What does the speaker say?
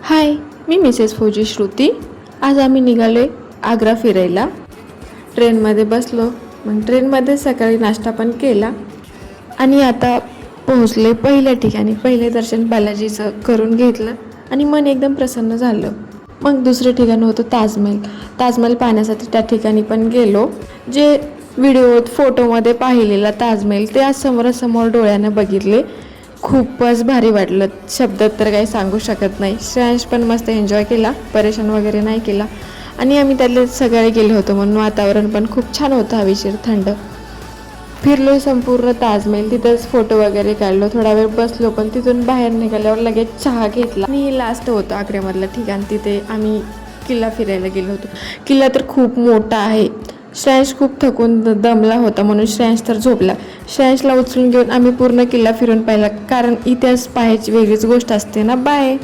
हाय, मी Mrs फौजी श्रुती. आज आम्ही निघालो आग्रा फिरायला. ट्रेनमध्ये बसलो. मग ट्रेनमध्ये सकाळी नाश्ता पण केला आणि आता पोहोचले पहिल्या ठिकाणी. पहिले दर्शन बालाजीचं करून घेतलं आणि मन एकदम प्रसन्न झालं. मग दुसरं ठिकाण होतं ताजमहल. ताजमहल पाहण्यासाठी त्या ठिकाणी पण गेलो. जे व्हिडिओत फोटोमध्ये पाहिलेला ताजमहल ते आज समोरासमोर डोळ्यानं बघितले. खूपच भारी वाटलं, शब्दात तर काही सांगू शकत नाही. श्रेयांश पण मस्त एन्जॉय केला, परेशान वगैरे नाही केला. आणि आम्ही त्यातले सगळे गेलो होतो म्हणून वातावरण पण खूप छान होतं, हवेशीर थंड. फिरलो संपूर्ण ताजमहल, तिथंच फोटो वगैरे काढलो, थोडा वेळ बसलो. पण तिथून बाहेर निघाल्यावर लगेच चहा घेतला आणि लास्ट होतं आग्र्यामधलं ठिकाण. तिथे आम्ही किल्ला फिरायला गेलो होतो. किल्ला तर खूप मोठा आहे. श्रेयांश खूप थकून दमला होता म्हणून श्रेयांश तर झोपला. श्रेयांशला उचलून घेऊन आम्ही पूर्ण किल्ला फिरून पाहिला, कारण इतिहास पाहायची वेगळीच गोष्ट असते ना. बाय.